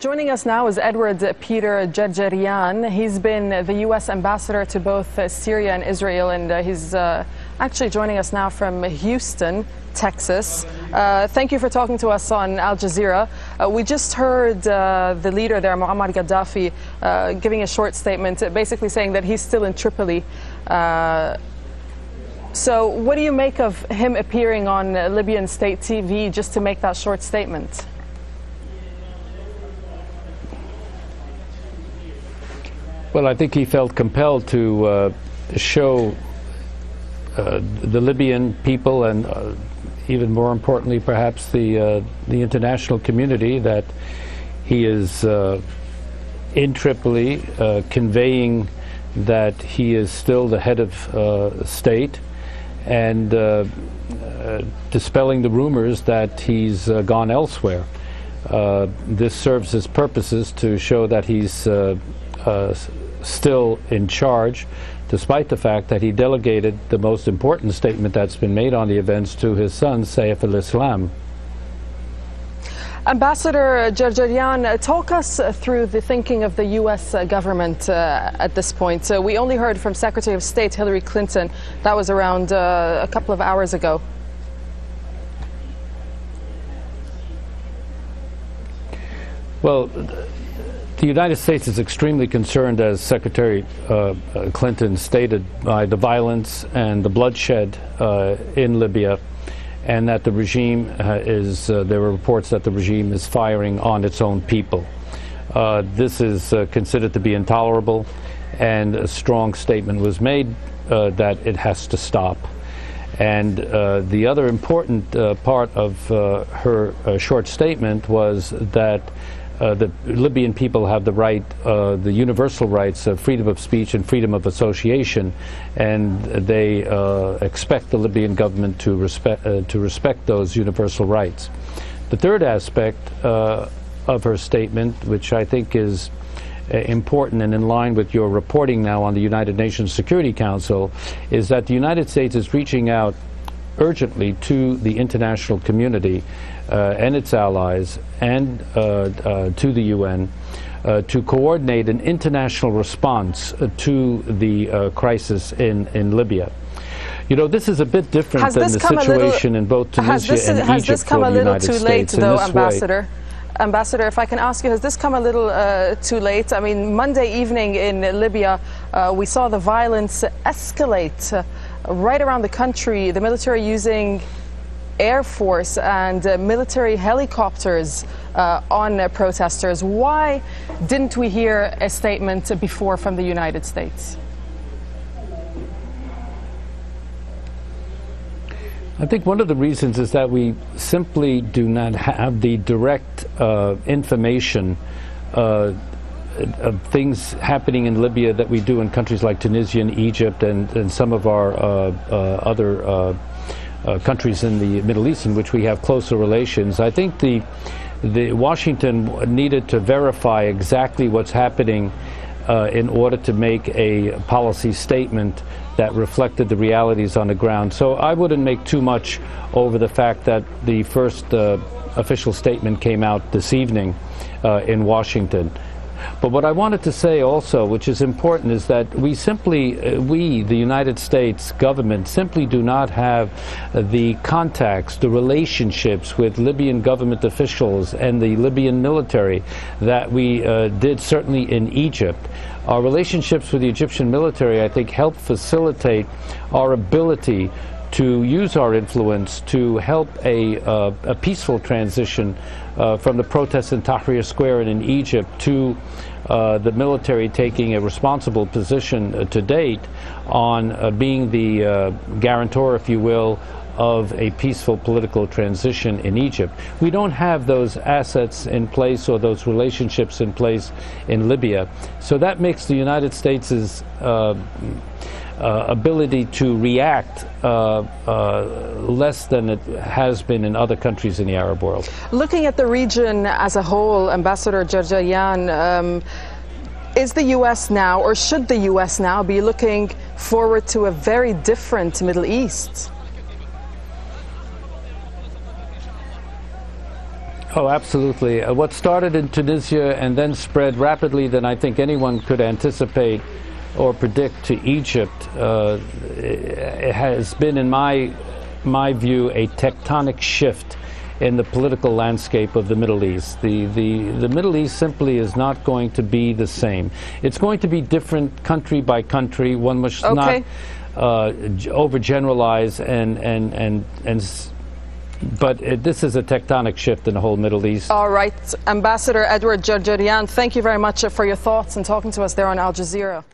Joining us now is Edward Peter Djerejian. He's been the U.S. ambassador to both Syria and Israel, and he's actually joining us now from Houston, Texas. Thank you for talking to us on Al Jazeera. We just heard the leader there, Muammar Gaddafi, giving a short statement, basically saying that he's still in Tripoli. So what do you make of him appearing on Libyan state TV just to make that short statement? Well, I think he felt compelled to show the Libyan people and even more importantly perhaps the international community that he is in Tripoli, conveying that he is still the head of state and dispelling the rumors that he's gone elsewhere. This serves his purposes to show that he's still in charge, despite the fact that he delegated the most important statement that's been made on the events to his son, Saif al-Islam. Ambassador Djerejian, talk us through the thinking of the U.S. government at this point. We only heard from Secretary of State Hillary Clinton. That was around a couple of hours ago. Well, the United States is extremely concerned, as Secretary Clinton stated, by the violence and the bloodshed in Libya, and that the regime there are reports that the regime is firing on its own people. This is considered to be intolerable, and a strong statement was made that it has to stop. And the other important part of her short statement was that the Libyan people have the right, the universal rights of freedom of speech and freedom of association, and they expect the Libyan government to respect those universal rights. The third aspect of her statement, which I think is important and in line with your reporting now on the United Nations Security Council, is that the United States is reaching out urgently to the international community and its allies and to the UN to coordinate an international response to the crisis in Libya. You know, this is a bit different than the situation in both Tunisia and Egypt for the United States. Has this come a little too late, though, Ambassador? Ambassador, if I can ask you, has this come a little too late? I mean, Monday evening in Libya, we saw the violence escalate right around the country, the military using Air Force and military helicopters on protesters. Why didn't we hear a statement before from the United States? I think one of the reasons is that we simply do not have the direct information of things happening in Libya that we do in countries like Tunisia and Egypt and some of our other countries in the Middle East in which we have closer relations. I think the Washington needed to verify exactly what's happening in order to make a policy statement that reflected the realities on the ground. So I wouldn't make too much over the fact that the first official statement came out this evening in Washington. But what I wanted to say also, which is important, is that we, the United States government, simply do not have the contacts, the relationships with Libyan government officials and the Libyan military that we did certainly in Egypt. Our relationships with the Egyptian military, I think, help facilitate our ability to use our influence to help a peaceful transition from the protests in Tahrir Square and in Egypt to the military taking a responsible position to date on being the guarantor, if you will, of a peaceful political transition in Egypt. We don't have those assets in place or those relationships in place in Libya. So that makes the United States' ability to react less than it has been in other countries in the Arab world. Looking at the region as a whole, Ambassador Djerejian, is the U.S. now, or should the U.S. now be looking forward to a very different Middle East? Oh, absolutely. What started in Tunisia and then spread rapidly than I think anyone could anticipate or predict to Egypt it has been, in my view, a tectonic shift in the political landscape of the Middle East. The Middle East simply is not going to be the same. It's going to be different country by country. One must not overgeneralize but this is a tectonic shift in the whole Middle East. All right, Ambassador Edward Djerejian, thank you very much for your thoughts and talking to us there on Al Jazeera.